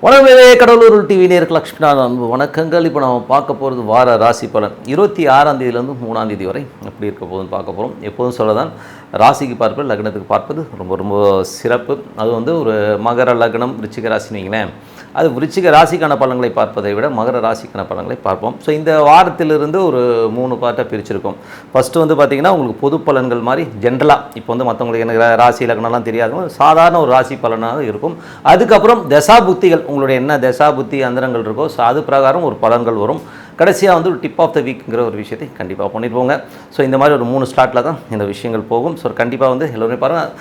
வணக்கமே Cuddalore TV நேருக்கு லக்ஷ்மிநாதன் அன்பு வணக்கங்கள். இப்போ நம்ம பார்க்க போகிறது வார ராசி பலன் 26ஆம் தேதியிலேருந்து 3ஆம் தேதி வரை எப்படி இருக்க போகுதுன்னு பார்க்க போகிறோம். எப்போதும் சொல்லதான் ராசிக்கு பார்ப்பது லக்னத்துக்கு பார்ப்பது ரொம்ப ரொம்ப சிறப்பு. அது ஒரு மகர லக்னம் விருச்சிக ராசின்னு வைங்களேன், அது விருச்சிக ராசிக்கான பலன்களை பார்ப்பதை விட மகர ராசிக்கான பலன்களை பார்ப்போம். ஸோ இந்த வாரத்திலிருந்து ஒரு 3 பார்ட்டாக பிரிச்சிருக்கோம். ஃபஸ்ட்டு பார்த்திங்கன்னா உங்களுக்கு பொது பலன்கள் மாதிரி ஜென்ரலாக இப்போ மற்றவங்களுக்கு எனக்கு ராசி லக்னம்லாம் தெரியாது, சாதாரண ஒரு ராசி பலனாக இருக்கும். அதுக்கப்புறம் தசா புத்திகள், உங்களுடைய என்ன தசா புத்தி அந்தரங்கள் இருக்கோ ஸோ அது பிரகாரம் ஒரு பலன்கள் வரும். கடைசியாக ஒரு டிப் ஆஃப் த வீக்ங்கிற ஒரு விஷயத்தை கண்டிப்பாக பண்ணியிருப்போங்க. ஸோ இந்த மாதிரி ஒரு 3 ஸ்லாட்டில் தான் இந்த விஷயங்கள் போகும். ஸோ கண்டிப்பாக எல்லோருமே பாருங்கள்,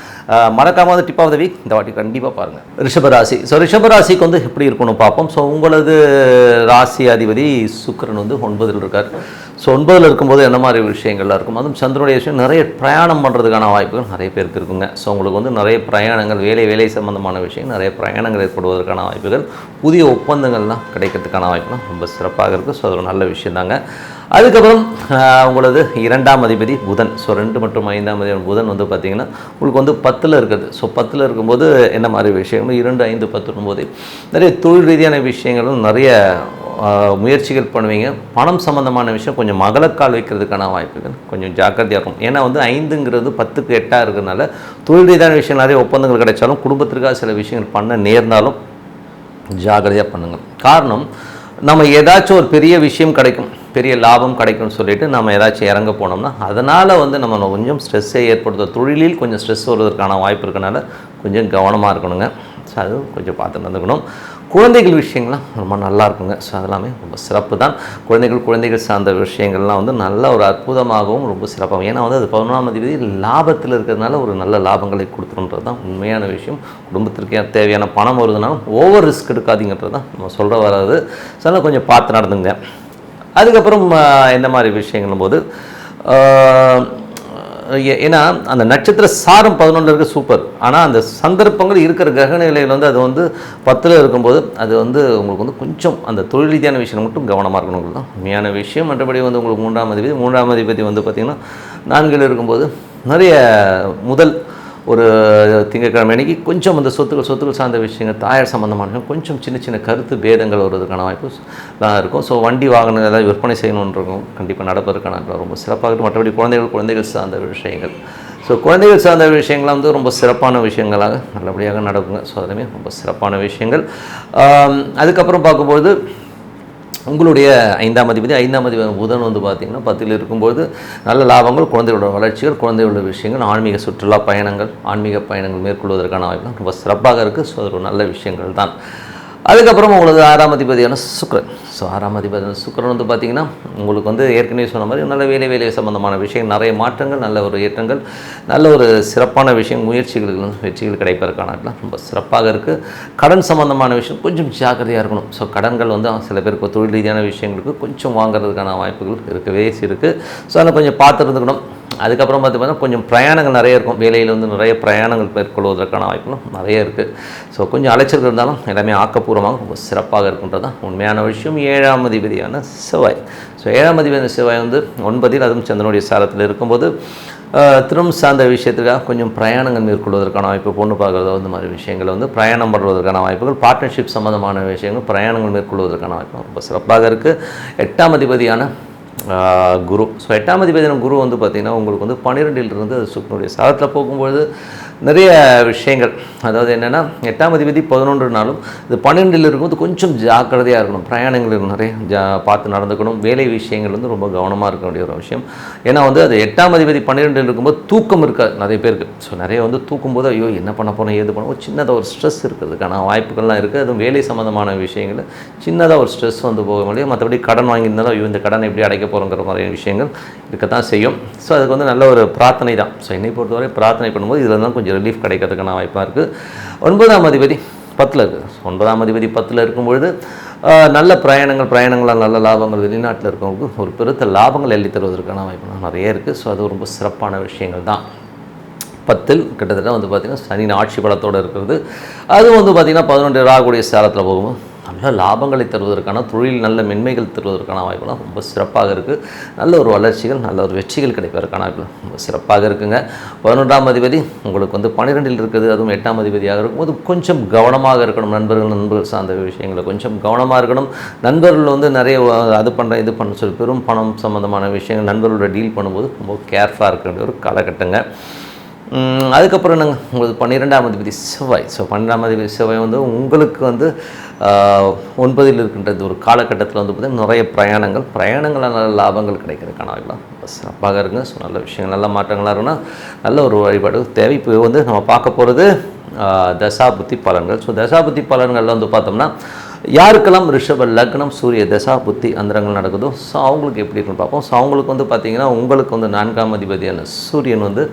மறக்காமல் டிப் ஆஃப் த வீக் இந்த வாட்டி கண்டிப்பாக பாருங்கள். ரிஷபராசி. ஸோ ரிஷபராசிக்கு எப்படி இருக்கணும் பார்ப்போம். ஸோ உங்களது ராசி அதிபதி சுக்கிரன் 9ல் இருக்கார். ஸோ 9ல் இருக்கும்போது என்ன மாதிரி விஷயங்கள்லாம் இருக்கும், அதுவும் சந்திரனுடைய விஷயம் நிறைய பிரயாணம் பண்ணுறதுக்கான வாய்ப்புகள் நிறைய பேருக்கு இருக்குங்க. ஸோ உங்களுக்கு நிறைய பிரயாணங்கள், வேலை சம்பந்தமான விஷயம், நிறைய பிரயாணங்கள் ஏற்படுவதற்கான வாய்ப்புகள், புதிய ஒப்பந்தங்கள்லாம் கிடைக்கிறதுக்கான வாய்ப்புலாம் ரொம்ப சிறப்பாக இருக்குது. ஸோ அது ஒரு நல்ல விஷயம் தாங்க. அதுக்கப்புறம் உங்களது 2ஆம் அதிபதி புதன். ஸோ 2 மற்றும் 5ஆம் அதிபதி புதன் பார்த்திங்கன்னா உங்களுக்கு 10ல் இருக்குது. ஸோ 10ல் இருக்கும்போது என்ன மாதிரி விஷயங்கள் 2, 5, 10 போது நிறைய தொழில் ரீதியான விஷயங்களும் நிறைய முயற்சிகள் பண்ணுவீங்க. பணம் சம்மந்தமான விஷயம் கொஞ்சம் மகளக்கால் வைக்கிறதுக்கான வாய்ப்புகள் கொஞ்சம் ஜாக்கிரதையாக இருக்கும். ஏன்னா 5ங்கிறது 10க்கு 8ஆக இருக்கிறதுனால தொழில் ரீதியான விஷயம் நிறைய ஒப்பந்தங்கள் கிடைச்சாலும் குடும்பத்திற்காக சில விஷயங்கள் பண்ண நேர்ந்தாலும் ஜாக்கிரதையாக பண்ணுங்கள். காரணம், நம்ம ஏதாச்சும் ஒரு பெரிய விஷயம் கிடைக்கும், பெரிய லாபம் கிடைக்கும்னு சொல்லிட்டு நம்ம ஏதாச்சும் இறங்க போனோம்னா அதனால் நம்ம கொஞ்சம் ஸ்ட்ரெஸ்ஸை ஏற்படுத்தும். தொழிலில் கொஞ்சம் ஸ்ட்ரெஸ் வருவதற்கான வாய்ப்பு இருக்கனால கொஞ்சம் கவனமாக இருக்கணுங்க. ஸோ அது கொஞ்சம் பார்த்து நடந்துக்கணும். குழந்தைகள் விஷயங்கள்லாம் ரொம்ப நல்லா இருக்குங்க. ஸோ அதெல்லாமே ரொம்ப சிறப்பு தான். குழந்தைகள் சார்ந்த விஷயங்கள்லாம் நல்ல ஒரு அற்புதமாகவும் ரொம்ப சிறப்பாகவும், ஏன்னா அது 11ஆம் அதிபதி லாபத்தில் இருக்கிறதுனால ஒரு நல்ல லாபங்களை கொடுத்துருன்றது தான் உண்மையான விஷயம். குடும்பத்திற்கு தேவையான பணம் வருதுனாலும் ஓவர் ரிஸ்க் எடுக்காதீங்கிறது தான் நம்ம சொல்கிற வராது. ஸோ அதெல்லாம் கொஞ்சம் பார்த்து நடந்துங்க. அதுக்கப்புறம் இந்த மாதிரி விஷயங்களும் போது ஏன்னா அந்த நட்சத்திர சாரம் 11ல் இருக்க சூப்பர், ஆனால் அந்த சந்தர்ப்பங்கள் இருக்கிற கிரக நிலையில் அது 10ல் இருக்கும்போது அது உங்களுக்கு கொஞ்சம் அந்த தொழில் ரீதியான விஷயம் மட்டும் கவனமாக இருக்கணுங்கிறது தான் உண்மையான விஷயம். மற்றபடி உங்களுக்கு 3ஆம் அதிபதி பார்த்திங்கன்னா 4ல் இருக்கும்போது நிறைய முதல் ஒரு திங்கட்கிழமை அன்றைக்கி கொஞ்சம் அந்த சொத்துக்கள் சார்ந்த விஷயங்கள், தாயார் சம்மந்தமான கொஞ்சம் சின்ன கருத்து பேதங்கள் வருவதற்கான வாய்ப்பு தான் இருக்கும். ஸோ வண்டி வாகனம் ஏதாவது விற்பனை செய்யணுன்றக்கும் கண்டிப்பாக நடப்பதற்கான ரொம்ப சிறப்பாக இருக்கும். மற்றபடி குழந்தைகள் சார்ந்த விஷயங்கள், ஸோ குழந்தைகள் சார்ந்த விஷயங்கள்லாம் ரொம்ப சிறப்பான விஷயங்களாக நல்லபடியாக நடக்குங்க. ஸோ அதுவுமே ரொம்ப சிறப்பான விஷயங்கள். அதுக்கப்புறம் பார்க்கும்போது உங்களுடைய 5ஆம் அதிபதி புதன் பார்த்திங்கன்னா 10ல் இருக்கும்போது நல்ல லாபங்கள், குழந்தைகளோட வளர்ச்சிகள், குழந்தைகளோட விஷயங்கள், ஆன்மீக சுற்றுலா பயணங்கள், ஆன்மீக பயணங்கள் மேற்கொள்வதற்கான வாய்ப்புலாம் ரொம்ப சிறப்பாக இருக்குது. ஸோ அது ஒரு நல்ல விஷயங்கள் தான். அதுக்கப்புறம் உங்களது 6ஆம் அதிபதியான சுக்கிரன். ஸோ 6ஆம் அதிபதியான சுக்கிரன் பார்த்திங்கன்னா உங்களுக்கு ஏற்கனவே சொன்ன மாதிரி நல்ல வேலை சம்பந்தமான விஷயம், நிறைய மாற்றங்கள், நல்ல ஒரு ஏற்றங்கள், நல்ல ஒரு சிறப்பான விஷயம், முயற்சிகள் வெற்றிகள் கிடைப்பதற்கான ரொம்ப சிறப்பாக இருக்குது. கடன் சம்பந்தமான விஷயம் கொஞ்சம் ஜாக்கிரதையாக இருக்கணும். ஸோ கடன்கள் சில பேருக்கு தொழில் ரீதியான விஷயங்களுக்கு கொஞ்சம் வாங்குறதுக்கான வாய்ப்புகள் இருக்கவே இருக்குது. ஸோ அதில் கொஞ்சம் பார்த்து இருந்துக்கணும். அதுக்கப்புறம் பார்த்தீங்கன்னா கொஞ்சம் பிரயாணங்கள் நிறைய இருக்கும். வேலையில் நிறைய பிரயாணங்கள் மேற்கொள்வதற்கான வாய்ப்புகளும் நிறைய இருக்குது. ஸோ கொஞ்சம் அலைச்சல் இருந்தாலும் எல்லாமே ஆக்கப்பூர்வமாக ரொம்ப சிறப்பாக இருக்குன்றது தான் உண்மையான விஷயம். 7ஆம் அதிபதியான செவ்வாய். ஸோ 7ஆம் அதிபதியான செவ்வாய் 9ல் அதுவும் சந்திரனுடைய சாரத்தில் இருக்கும்போது திரும்ப சார்ந்த விஷயத்துக்காக கொஞ்சம் பிரயாணங்கள் மேற்கொள்வதற்கான வாய்ப்பு, பொண்ணு பார்க்குறதோ மாதிரி விஷயங்கள் பிரயாணம் பண்ணுவதற்கான வாய்ப்புகள், பார்ட்னர்ஷிப் சம்மந்தமான விஷயங்கள், பிரயாணங்கள் மேற்கொள்வதற்கான வாய்ப்பு ரொம்ப சிறப்பாக இருக்குது. 8ஆம் அதிபதியான குரு. ஸோ 8ஆம் அதிபதியான குரு பார்த்திங்கன்னா உங்களுக்கு 12ல் இருந்து சுக்கிரனுடைய சாரத்தில் போகும்பொழுது நிறைய விஷயங்கள், அதாவது என்னென்னா 8ஆம் அதிபதி 11னாலும் இது 12ல் இருக்கும்போது கொஞ்சம் ஜாக்கிரதையாக இருக்கணும். பிரயாணங்கள் நிறைய பார்த்து நடந்துக்கணும். வேலை விஷயங்கள் ரொம்ப கவனமாக இருக்க வேண்டிய ஒரு விஷயம். ஏன்னா அது 8ஆம் அதிபதி 12ல் இருக்கும்போது தூக்கம் இருக்காது நிறைய பேருக்கு. ஸோ நிறைய தூக்கும்போது ஐயோ என்ன பண்ண போனோம் ஏது பண்ணோம் சின்னதாக ஒரு ஸ்ட்ரெஸ் இருக்கிறதுக்கான வாய்ப்புகள்லாம் இருக்குது. அதுவும் வேலை சம்மந்தமான விஷயங்கள் சின்னதாக ஒரு ஸ்ட்ரெஸ் போக முடியும். மற்றபடி கடன் வாங்கியிருந்தாலும் ஐயோ இந்த கடனை எப்படி அடைக்க போகிறோங்கிற மாதிரியான விஷயங்கள் இருக்கத்தான் செய்யும். ஸோ அதுக்கு நல்ல ஒரு பிரார்த்தனை தான். ஸோ என்னை பொறுத்தவரை பிரார்த்தனை பண்ணும்போது இதில் தான் கொஞ்சம் ரிலீஃப் கிடைக்கிறதுக்கான வாய்ப்பாக இருக்குது. 9ஆம் அதிபதி 10ல் இருக்குது. 9ஆம் அதிபதி 10ல் இருக்கும்பொழுது நல்ல பிரயாணங்களால் நல்ல லாபங்கள், வெளிநாட்டில் இருக்கவங்களுக்கு ஒரு பெருத்த லாபங்கள் எழுதி தருவதற்கான வாய்ப்புகள் நிறைய இருக்குது. ஸோ அது ரொம்ப சிறப்பான விஷயங்கள் தான். 10ல் கிட்டத்தட்ட பார்த்திங்கன்னா சனி ஆட்சி பலத்தோடு இருக்கிறது. அதுவும் பார்த்திங்கன்னா 11 ராகுடைய சாரத்தில் போகும்போது நல்ல லாபங்களை தருவதற்கான தொழில் நல்ல மென்மைகள் தருவதற்கான வாய்ப்புலாம் ரொம்ப சிறப்பாக இருக்குது. நல்ல ஒரு வளர்ச்சிகள் நல்ல ஒரு வெற்றிகள் கிடைப்பதற்கான வாய்ப்பு ரொம்ப சிறப்பாக இருக்குங்க. 11ஆம் அதிபதி உங்களுக்கு வந்து 12இல் இருக்குது, அதுவும் 8ஆம் அதிபதியாக இருக்கும்போது கொஞ்சம் கவனமாக இருக்கணும். நண்பர்கள் சார்ந்த விஷயங்களை கொஞ்சம் கவனமாக இருக்கணும். நண்பர்கள் வந்து நிறைய அது பண்ணுறேன் இது பண்ண சொல்லி பெரும் பணம் சம்மந்தமான விஷயங்கள் நண்பர்களோட டீல் பண்ணும்போது ரொம்ப கேர்ஃபுல்லாக இருக்க வேண்டிய ஒரு காலகட்டங்க. அதுக்கப்புறம் என்னங்க உங்களுக்கு 12ஆம் அதிபதி செவ்வாய். ஸோ 12ஆம் அதிபதி செவ்வாய் வந்து உங்களுக்கு வந்து 9இல் இருக்கின்றது ஒரு காலகட்டத்தில் வந்து பார்த்திங்கன்னா நிறைய பிரயாணங்கள் நல்ல லாபங்கள் கிடைக்கிறதுக்கான வாய்ப்புலாம் சிறப்பாக இருக்குங்க. ஸோ நல்ல விஷயங்கள் நல்ல மாற்றங்களாக இருக்குன்னா நல்ல ஒரு வழிபாடு தேவை. இப்போ வந்து நம்ம பார்க்க போகிறது தசாபுத்தி பலன்கள். ஸோ தசாபுத்தி பலன்களில் வந்து பார்த்தோம்னா யாருக்கெல்லாம் ரிஷப லக்னம் சூரிய தசா புத்தி அந்தரங்கள் நடக்குதோ ஸோ அவங்களுக்கு எப்படி இருக்குன்னு பார்ப்போம். ஸோ அவங்களுக்கு வந்து பார்த்திங்கன்னா உங்களுக்கு வந்து 4ஆம் அதிபதியான சூரியன் வந்து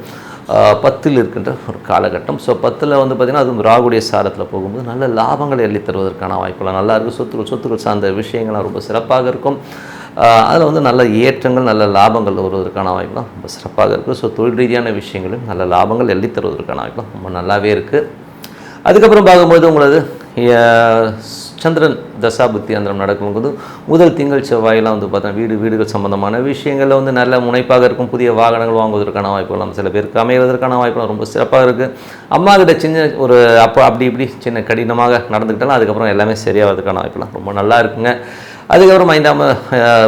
10இல் இருக்கின்ற ஒரு காலகட்டம். ஸோ 10இல் வந்து பார்த்திங்கன்னா அதுவும் ராகுடைய சாரத்தில் போகும்போது நல்ல லாபங்களை எள்ளி தருவதற்கான வாய்ப்புலாம் நல்லா இருக்குது. சொத்துக்கள் சார்ந்த விஷயங்கள்லாம் ரொம்ப சிறப்பாக இருக்கும். அதில் வந்து நல்ல ஏற்றங்கள் நல்ல லாபங்கள் வருவதற்கான வாய்ப்புலாம் ரொம்ப சிறப்பாக இருக்குது. ஸோ தொழில் ரீதியான விஷயங்களும் நல்ல லாபங்கள் எள்ளி தருவதற்கான வாய்ப்புலாம் ரொம்ப நல்லாவே இருக்குது. அதுக்கப்புறம் பார்க்கும்போது உங்களது சந்திரன் தசாபுத்தி அந்தரம் நடக்கும்போது முதல் திங்கள் செவ்வாயெல்லாம் வந்து பார்த்தா வீடுகள் சம்பந்தமான விஷயங்களில் வந்து நல்ல முனைப்பாக இருக்கும். புதிய வாகனங்கள் வாங்குவதற்கான வாய்ப்புகள் சில பேருக்கு அமைவதற்கான வாய்ப்புகள் ரொம்ப சிறப்பாக இருக்குது. அம்மா கிட்ட சின்ன ஒரு அப்படி இப்படி சின்ன கடினமாக நடந்துக்கிட்டாலும் அதுக்கப்புறம் எல்லாமே சரியாகிறதுக்கான வாய்ப்புலாம் ரொம்ப நல்லா இருக்குங்க. அதுக்கப்புறம் 5ஆம்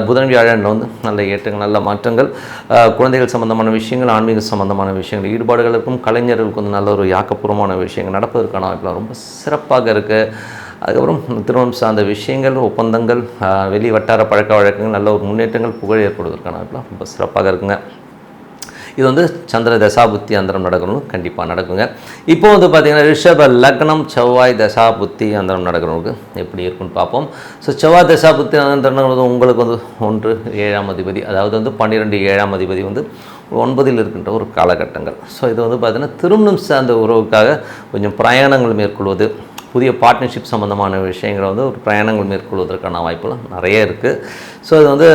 புதன் வியாழனில் வந்து நல்ல ஏற்றங்கள் நல்ல மாற்றங்கள் குழந்தைகள் சம்பந்தமான விஷயங்கள் ஆன்மீக சம்பந்தமான விஷயங்கள் ஈடுபாடுகள் இருக்கும். கலைஞர்களுக்கு வந்து நல்ல ஒரு ஆக்கப்பூர்வமான விஷயங்கள் நடப்பதற்கான வாய்ப்புலாம் ரொம்ப சிறப்பாக இருக்குது. அதுக்கப்புறம் திருமணம் சார்ந்த விஷயங்கள் ஒப்பந்தங்கள் வெளி வட்டார பழக்க வழக்கங்கள் நல்ல ஒரு முன்னேற்றங்கள் புகழ் ஏற்படுவதற்கான வாய்ப்புலாம் ரொம்ப சிறப்பாக இருக்குங்க. இது வந்து சந்திர தசாபுத்தி அந்தரம் நடக்கணும் கண்டிப்பாக நடக்குங்க. இப்போ வந்து பார்த்திங்கன்னா ரிஷப லக்னம் செவ்வாய் தசாபுத்தி அந்தரம் நடக்கிறவங்களுக்கு எப்படி இருக்குன்னு பார்ப்போம். ஸோ செவ்வாய் தசாபுத்தி அந்தரம் உங்களுக்கு வந்து 1 7ஆம் அதிபதி அதாவது வந்து 12 7ஆம் அதிபதி வந்து 9இல் இருக்கின்ற ஒரு காலகட்டங்கள். ஸோ இது வந்து பார்த்திங்கன்னா திருமணம் சார்ந்த உறவுக்காக கொஞ்சம் பிரயாணங்கள் மேற்கொள்வது புதிய பார்ட்னர்ஷிப் சம்மந்தமான விஷயங்களை வந்து ஒரு பிரயாணங்கள் மேற்கொள்வதற்கான வாய்ப்புலாம் நிறைய இருக்குது. ஸோ இது வந்து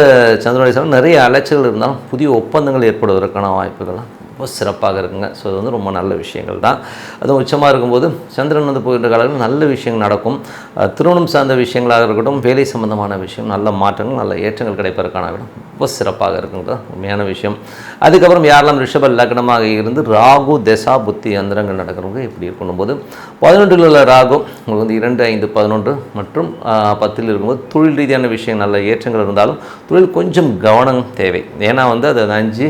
சந்திரனுடைய சார் நிறைய அலைச்சல்கள் இருந்தாலும் புதிய ஒப்பந்தங்கள் ஏற்படுவதற்கான வாய்ப்புகள்லாம் ரொம்ப சிறப்பாக இருக்குங்க. ஸோ இது வந்து ரொம்ப நல்ல விஷயங்கள் தான். அதுவும் உச்சமாக இருக்கும்போது சந்திரன் வந்து போகின்ற காலத்தில் நல்ல விஷயங்கள் நடக்கும். திருமணம் சார்ந்த விஷயங்களாக இருக்கட்டும் வேலை சம்பந்தமான விஷயம் நல்ல மாற்றங்கள் நல்ல ஏற்றங்கள் கிடைப்பதற்கான விடம் ரொம்ப சிறப்பாக இருக்குங்கிறது உண்மையான விஷயம். அதுக்கப்புறம் யாரெல்லாம் ரிஷப லக்னமாக இருந்து ராகு தசா புத்தி அந்தரங்கள் நடக்கிறவங்க இப்படி இருக்கணும் போது 11இல் உள்ள ராகு உங்களுக்கு வந்து 2 5 11 மற்றும் 10இல் இருக்கும்போது தொழில் ரீதியான விஷயம் நல்ல ஏற்றங்கள் இருந்தாலும் தொழில் கொஞ்சம் கவனம் தேவை. ஏன்னா வந்து அது 5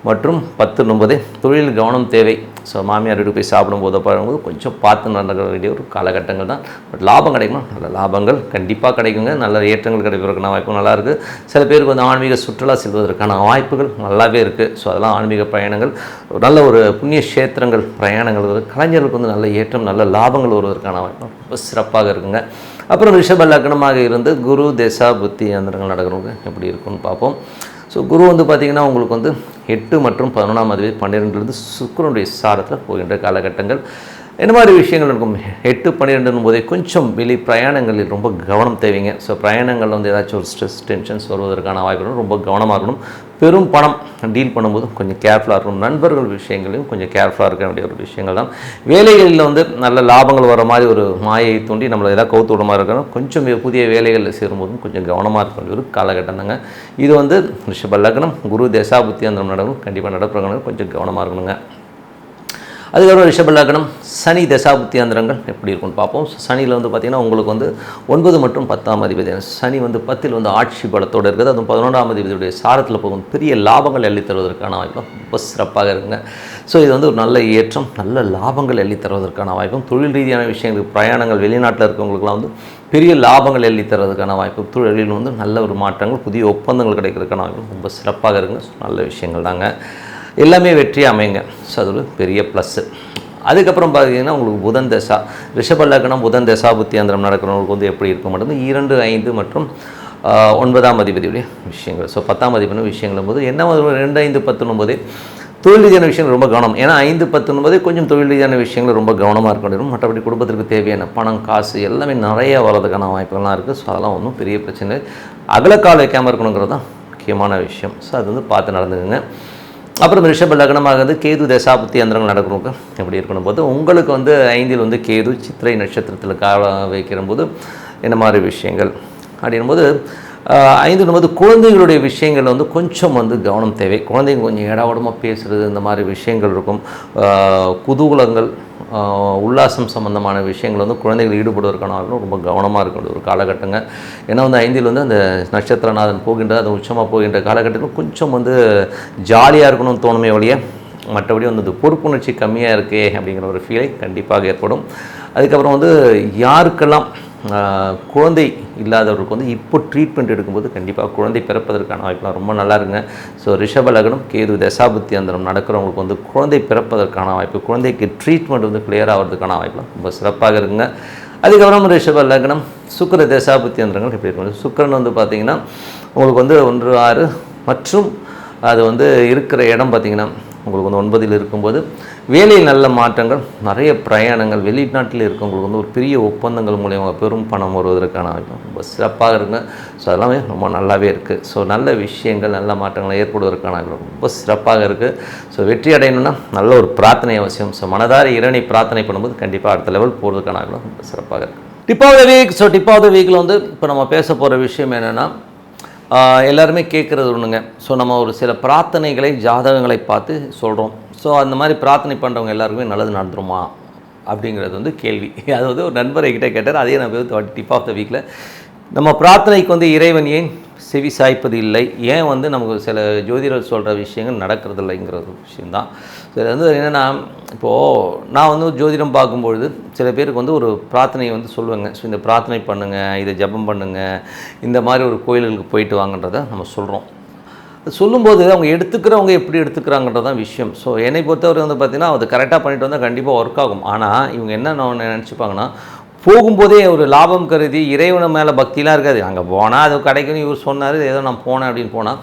மற்றும் 10 9 தொழில் கவனம் தேவை. ஸோ மாமியார் வீடு போய் சாப்பிடும்போது போகும்போது கொஞ்சம் பார்த்து நடக்க வேண்டிய ஒரு காலகட்டங்கள் தான். பட் லாபம் கிடைக்கணும் நல்ல லாபங்கள் கண்டிப்பாக கிடைக்குங்க. நல்ல ஏற்றங்கள் கிடைப்பதற்கான வாய்ப்பு நல்லாயிருக்கு. சில பேருக்கு வந்து ஆன்மீக சுற்றுலா செல்வதற்கான வாய்ப்புகள் நல்லாவே இருக்குது. ஸோ அதெல்லாம் ஆன்மீக பயணங்கள் நல்ல ஒரு புண்ணிய கஷேத்திரங்கள் பிரயாணங்கள் கலைஞர்களுக்கு வந்து நல்ல ஏற்றம் நல்ல லாபங்கள் வருவதற்கான வாய்ப்பு ரொம்ப சிறப்பாக இருக்குங்க. அப்புறம் ரிஷப லக்னமாக இருந்து குரு தசா புத்தி அந்தரங்கள் நடக்கிறவங்க எப்படி இருக்குன்னு பார்ப்போம். ஸோ குரு வந்து பார்த்திங்கன்னா உங்களுக்கு வந்து 8 மற்றும் 11ஆம் அதிபதி 12இலிருந்து சுக்கிரனுடைய சாரத்தில் போகின்ற காலகட்டங்கள் என்ன மாதிரி விஷயங்கள் இருக்கும். 8 12 போதே கொஞ்சம் வெளி பிரயாணங்களில் ரொம்ப கவனம் தேவைங்க. ஸோ பிரயாணங்களில் வந்து ஏதாச்சும் ஒரு ஸ்ட்ரெஸ் டென்ஷன்ஸ் வருவதற்கான வாய்ப்புகள் ரொம்ப கவனமாக இருக்கணும். பெரும் பணம் டீல் பண்ணும்போது கொஞ்சம் கேர்ஃபுல்லாக இருக்கணும். நண்பர்கள் விஷயங்களையும் கொஞ்சம் கேர்ஃபுல்லாக இருக்க வேண்டிய ஒரு விஷயங்கள் தான். வேலைகளில் வந்து நல்ல லாபங்கள் வர மாதிரி ஒரு மாயை தூண்டி நம்மளை ஏதாவது கவுத்து விட மாதிரி இருக்கணும். கொஞ்சம் புதிய வேலைகளில் சேரும்போதும் கொஞ்சம் கவனமாக இருக்க வேண்டிய ஒரு காலகட்டம் தாங்க. இது வந்து ரிஷப லக்னம் குரு தசாபுத்தி அந்த நடக்கும் கண்டிப்பாக நடப்புறவங்க கொஞ்சம் கவனமாக இருக்கணுங்க. அதுக்கப்புறம் ரிஷப லக்னம் சனி தசாபுத்தி அந்தரங்கள் எப்படி இருக்குன்னு பார்ப்போம். சனியில் வந்து பார்த்திங்கன்னா உங்களுக்கு வந்து 9 மற்றும் 10ஆம் அதிபதி சனி வந்து 10இல் வந்து ஆட்சி பலத்தோடு இருக்குது. அதுவும் 11ஆம் அதிபதியுடைய சாரத்தில் போகும் பெரிய லாபங்கள் எள்ளி தருவதற்கான வாய்ப்பும் ரொம்ப சிறப்பாக இருக்குங்க. ஸோ இது வந்து ஒரு நல்ல ஏற்றம் நல்ல லாபங்கள் எள்ளி தருவதற்கான வாய்ப்பும் தொழில் ரீதியான விஷயங்களுக்கு பிரயாணங்கள் வெளிநாட்டில் இருக்கவங்களுக்குலாம் வந்து பெரிய லாபங்கள் எள்ளி தருவதற்கான வாய்ப்பு தொழிலில் வந்து நல்ல ஒரு மாற்றங்கள் புதிய ஒப்பந்தங்கள் கிடைக்கிறதுக்கான வாய்ப்பு ரொம்ப சிறப்பாக இருக்குங்க. நல்ல விஷயங்கள் தாங்க. எல்லாமே வெற்றி அமைங்க. ஸோ அது ஒரு பெரிய ப்ளஸ்ஸு. அதுக்கப்புறம் பார்த்தீங்கன்னா உங்களுக்கு புதன் தசா ரிஷப லக்னம் புதன் தசாபுத்தி அந்தரம் நடக்கிறவங்களுக்கு வந்து எப்படி இருக்க மாட்டேங்குது 2 5 மற்றும் 9ஆம் அதிபதியுடைய விஷயங்கள். ஸோ 10ஆம் அதிபதி விஷயங்களும் போது என்ன 2 5 10 9 தொழில் ரீதியான விஷயங்கள் ரொம்ப கவனம். ஏன்னா 5 10 9 கொஞ்சம் தொழில் ரீதியான விஷயங்கள் ரொம்ப கவனமாக இருக்க வேண்டும். மற்றபடி குடும்பத்திற்கு தேவையான பணம் காசு எல்லாமே நிறைய வரதுக்கான வாய்ப்புகள்லாம் இருக்குது. ஸோ அதெல்லாம் ஒன்றும் பெரிய பிரச்சனை அகலக்கால் வைக்காமல் இருக்கணுங்கிறது தான் முக்கியமான விஷயம். ஸோ அது வந்து பார்த்து நடந்துக்குங்க. அப்புறம் ரிஷப லக்னமாகிறது கேது தசாபுத்தி அந்தரங்கள் நடக்கிறவங்க எப்படி இருக்கணும் போது உங்களுக்கு வந்து 5இல் வந்து கேது சித்திரை நட்சத்திரத்தில் கால வைக்கிற போது என்ன மாதிரி விஷயங்கள் அப்படின்போது 5 குழந்தைகளுடைய விஷயங்கள் வந்து கொஞ்சம் வந்து கவனம் தேவை. குழந்தைங்க கொஞ்சம் ஏடாவடமாக பேசுகிறது இந்த மாதிரி விஷயங்கள் இருக்கும். குதூகலங்கள் உல்லாசம் சம்பந்தமான விஷயங்கள் வந்து குழந்தைகள் ஈடுபடுவதற்கான ரொம்ப கவனமாக இருக்கணும் ஒரு காலகட்டங்க. ஏன்னா வந்து 5 வந்து அந்த நட்சத்திரநாதன் போகின்ற அது உச்சமாக போகின்ற காலகட்டத்தில் கொஞ்சம் வந்து ஜாலியாக இருக்கணும்னு தோணுமே ஒழிய மற்றபடி வந்து இந்த பொறுப்புணர்ச்சி கம்மியாக இருக்கே அப்படிங்கிற ஒரு ஃபீலிங் கண்டிப்பாக ஏற்படும். அதுக்கப்புறம் வந்து யாருக்கெல்லாம் குழந்தை இல்லாதவருக்கு வந்து இப்போ ட்ரீட்மெண்ட் எடுக்கும்போது கண்டிப்பாக குழந்தை பிறப்பதற்கான வாய்ப்புலாம் ரொம்ப நல்லா இருக்குங்க. ஸோ ரிஷப லக்னம் கேது தசாபுத்தி அந்தரம் நடக்கிறவங்களுக்கு வந்து குழந்தை பிறப்பதற்கான வாய்ப்பு, குழந்தைக்கு ட்ரீட்மெண்ட் வந்து கிளியர் ஆகிறதுக்கான வாய்ப்புலாம் ரொம்ப சிறப்பாக இருக்குங்க. அதுக்கப்புறம் ரிஷப லக்னம் சுக்கிர தசாபுத்தி அந்தரங்கள் எப்படி இருக்கும்? சுக்கிரன் வந்து பார்த்திங்கன்னா உங்களுக்கு வந்து 1, 6 மற்றும் அது வந்து இருக்கிற இடம் பார்த்திங்கன்னா உங்களுக்கு வந்து 9 இருக்கும்போது வேலையில் நல்ல மாற்றங்கள், நிறைய பிரயாணங்கள், வெளிநாட்டில் இருக்கவங்களுக்கு வந்து ஒரு பெரிய ஒப்பந்தங்கள் மூலயமா பெரும் பணம் வருவதற்கான வாய்ப்பு ரொம்ப சிறப்பாக இருக்குங்க. ஸோ அதெல்லாமே ரொம்ப நல்லாவே இருக்குது. ஸோ நல்ல விஷயங்கள் நல்ல மாற்றங்கள் ஏற்படுவதற்கான ரொம்ப சிறப்பாக இருக்குது. ஸோ வெற்றி அடையணும்னா நல்ல ஒரு பிரார்த்தனை அவசியம். ஸோ மனதார இறைவனை பிரார்த்தனை பண்ணும்போது கண்டிப்பாக அடுத்த லெவல் போகிறதுக்கான ரொம்ப சிறப்பாக இருக்குது. Tip of the week. So tip of the வீக்கில் வந்து இப்போ நம்ம பேச போகிற விஷயம் என்னென்னா, எல்லாருமே கேட்குறது ஒன்றுங்க. ஸோ நம்ம ஒரு சில பிரார்த்தனைகளை ஜாதகங்களை பார்த்து சொல்கிறோம். ஸோ அந்த மாதிரி பிரார்த்தனை பண்ணுறவங்க எல்லாருக்குமே நல்லது நடந்துருமா அப்படிங்கிறது வந்து கேள்வி. அது வந்து ஒரு நண்பர் என்கிட்ட கேட்டார். அதே நான் டிப் ஆஃப் த வீக்கில் நம்ம பிரார்த்தனைக்கு வந்து இறைவன் ஏன் செவி சாய்ப்பது இல்லை, ஏன் வந்து நமக்கு சில ஜோதிடர் சொல்கிற விஷயங்கள் நடக்கிறது இல்லைங்கிற ஒரு விஷயந்தான். ஸோ இது வந்து என்னென்னா, இப்போது நான் வந்து ஜோதிடம் பார்க்கும்பொழுது சில பேருக்கு வந்து ஒரு பிரார்த்தனை வந்து சொல்லுவேங்க. ஸோ இந்த பிரார்த்தனை பண்ணுங்கள், இதை ஜபம் பண்ணுங்கள், இந்த மாதிரி ஒரு கோயில்களுக்கு போயிட்டு வாங்கன்றதை நம்ம சொல்கிறோம். சொல்லும்போது அவங்க எடுத்துக்கிறவங்க எப்படி எடுத்துக்கிறாங்கன்றது தான் விஷயம். ஸோ என்னை பொறுத்தவரை வந்து பார்த்திங்கன்னா அது கரெக்டாக பண்ணிட்டு வந்தால் கண்டிப்பாக ஒர்க் ஆகும். ஆனால் இவங்க என்ன நினச்சிப்பாங்கன்னா, போகும்போதே ஒரு லாபம் கருதி இறைவனை மேலே பக்திலாம் இருக்காது. அங்கே போனால் அது கிடைக்குன்னு இவர் சொன்னார், ஏதோ நான் போனேன் அப்படின்னு போனால்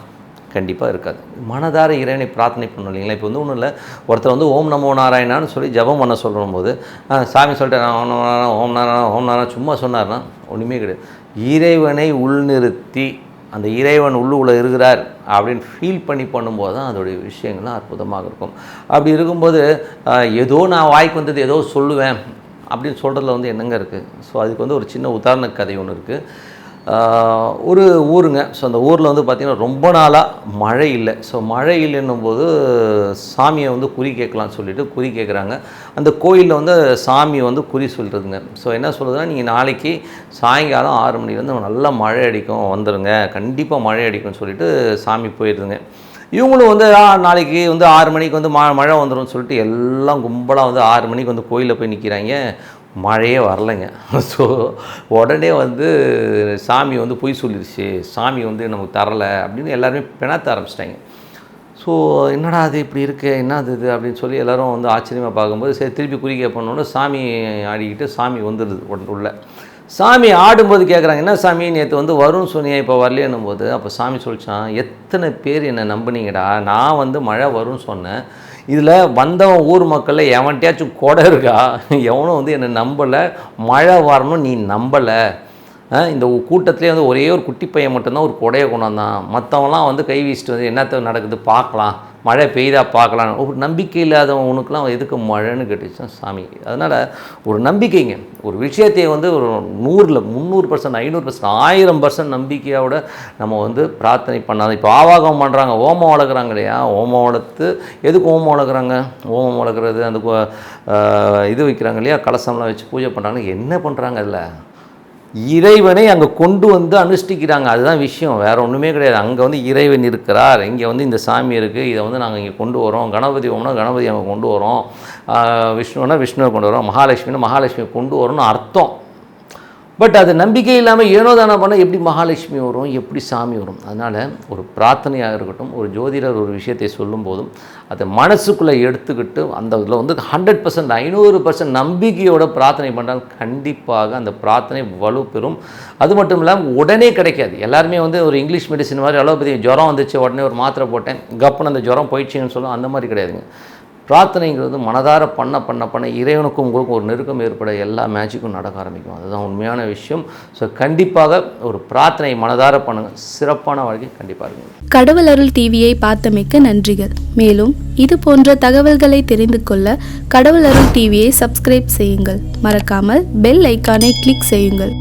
கண்டிப்பாக இருக்காது. மனதார இறைவனை பிரார்த்தனை பண்ணணும் இல்லைங்களா? இப்போ வந்து ஒன்றும் இல்லை, ஒருத்தர் வந்து ஓம் நமோ நாராயணான்னு சொல்லி ஜபம் பண்ண சொல்லும் போது சாமி சொல்லிட்டு ஓம் நாராயணா சும்மா சொன்னார்னா ஒன்றுமே கிடையாது. இறைவனை உள்நிறுத்தி அந்த இறைவன் உள்ளுக்குள்ளே இருக்கிறார் அப்படின்னு ஃபீல் பண்ணி பண்ணும்போது தான் அதோடைய விஷயங்கள்லாம் அற்புதமாக இருக்கும். அப்படி இருக்கும்போது ஏதோ நான் வாய்க்கு வந்தது ஏதோ சொல்லுவேன் அப்படின்னு சொல்கிறதுல வந்து என்னங்க இருக்குது? ஸோ அதுக்கு வந்து ஒரு சின்ன உதாரண கதை ஒன்று இருக்குது. ஒரு ஊருங்க. ஸோ அந்த ஊரில் வந்து பார்த்திங்கன்னா ரொம்ப நாளாக மழை இல்லை. ஸோ மழை இல்லைன்னும் போது சாமியை வந்து குறி கேட்கலான்னு சொல்லிட்டு குறி கேட்குறாங்க. அந்த கோயிலில் வந்து சாமி வந்து குறி சொல்கிறதுங்க. ஸோ என்ன சொல்லுதுன்னா, நீங்கள் நாளைக்கு சாயங்காலம் 6 மணிலேருந்து நல்லா மழை அடிக்கும், வந்துடுங்க, கண்டிப்பாக மழை அடிக்கும்னு சொல்லிட்டு சாமி போயிடுதுங்க. இவங்களும் வந்து நாளைக்கு வந்து 6 மணிக்கு வந்து மழை வந்துடும் சொல்லிட்டு எல்லாம் கும்பலாக வந்து 6 மணிக்கு வந்து கோயிலில் போய் நிற்கிறாங்க. மழையே வரலைங்க. ஸோ உடனே வந்து சாமி வந்து பொய் சொல்லிடுச்சு, சாமி வந்து நமக்கு தரலை அப்படின்னு எல்லாருமே பிணத்த ஆரம்பிச்சிட்டாங்க. ஸோ என்னடா அது இப்படி இருக்குது, என்னது இது அப்படின்னு சொல்லி எல்லோரும் வந்து ஆச்சரியமாக பார்க்கும்போது சரி திருப்பி குறிக்க பண்ணோன்னு சாமி ஆடிக்கிட்டு சாமி வந்துடுது உள்ள. சாமி ஆடும்போது கேட்குறாங்க, என்ன சாமி நேற்று வந்து வரும்னு சொன்னியா இப்போ வரலையேன்னும் போது அப்போ சாமி சொல்லிச்சான், எத்தனை பேர் என்னை நம்பினீங்கடா, நான் வந்து மழை வரும்னு சொன்னேன், இதில் வந்தவன் ஊர் மக்களில் எவன்ட்டையாச்சும் கொடை இருக்கா, எவனும் வந்து என்னை நம்பலை, மழை வரணும் நீ நம்பலை, இந்த கூட்டத்துலேயே வந்து ஒரே ஒரு குட்டி பையன் மட்டும்தான் ஒரு கொடையை கொண்டாந்தான், மற்றவங்களாம் வந்து கை வீசிட்டு வந்து என்னத்த நடக்குது பார்க்கலாம், மழை பெய்தா பார்க்கலாம், ஒரு நம்பிக்கை இல்லாதவன் உனக்குலாம் எதுக்கு மழைன்னு கேட்டுச்சான் சாமி. அதனால் ஒரு நம்பிக்கைங்க, ஒரு விஷயத்தை வந்து ஒரு 100%, 300%, 500%, 1000% நம்பிக்கையோட நம்ம வந்து பிரார்த்தனை பண்ணாது. இப்போ ஆவாகம் பண்ணுறாங்க, ஓமம் வளர்க்குறாங்க இல்லையா, ஓமம் வளர்த்து எதுக்கு ஓமம் வளர்க்குறாங்க, ஓமம் வளர்க்குறது அந்த இது வைக்கிறாங்க இல்லையா, கலசம்லாம் வச்சு பூஜை பண்ணுறாங்க. என்ன பண்ணுறாங்க, அதில் இறைவனை அங்கே கொண்டு வந்து அனுஷ்டிக்கிறாங்க. அதுதான் விஷயம், வேறு ஒன்றுமே கிடையாது. அங்கே வந்து இறைவன் இருக்கிறார், இங்கே வந்து இந்த சாமி இருக்குது, இதை வந்து நாங்கள் இங்கே கொண்டு வரோம், கணபதி ஓம்னா கணபதி அங்கே கொண்டு வரோம், விஷ்ணுனா விஷ்ணுவை கொண்டு வரோம், மகாலட்சுமினா மகாலட்சுமியை கொண்டு வரோம்னு அர்த்தம். பட் அது நம்பிக்கை இல்லாமல் ஏனோ தானே பண்ணால் எப்படி மகாலட்சுமி வரும், எப்படி சாமி வரும்? அதனால் ஒரு பிரார்த்தனையாக இருக்கட்டும், ஒரு ஜோதிடர் ஒரு விஷயத்தை சொல்லும் போதும் அதை மனசுக்குள்ளே எடுத்துக்கிட்டு அந்த இதில் வந்து 100%, 500% நம்பிக்கையோட பிரார்த்தனை பண்ணால் கண்டிப்பாக அந்த பிரார்த்தனை வலுப்பெறும். அது மட்டும் இல்லாமல் உடனே கிடைக்காது. எல்லாருமே வந்து ஒரு இங்கிலீஷ் மெடிசன் மாதிரி அலோபதி ஜுரம் வந்துச்சு உடனே ஒரு மாத்திரை போட்டேன் கப்புன்னு அந்த ஜுரம் போயிடுச்சுன்னு சொல்லும், அந்த மாதிரி கிடையாதுங்க. பிரார்த்தனைங்கிறது மனதார பண்ண இறைவனுக்கும் உங்களுக்கும் ஒரு நெருக்கம் ஏற்பட எல்லா மேஜிக்கும் நடக்க ஆரம்பிக்கும். அதுதான் உண்மையான விஷயம். ஸோ கண்டிப்பாக ஒரு பிரார்த்தனை மனதார பண்ணுங்கள், சிறப்பான வாழ்க்கை கண்டிப்பாக இருக்கும். கடவுள் அருள் டிவியை பார்த்தமைக்க நன்றிகள். மேலும் இது போன்ற தகவல்களை தெரிந்து கொள்ள கடவுள் அருள் டிவியை சப்ஸ்கிரைப் செய்யுங்கள். மறக்காமல் பெல் ஐக்கானை கிளிக் செய்யுங்கள்.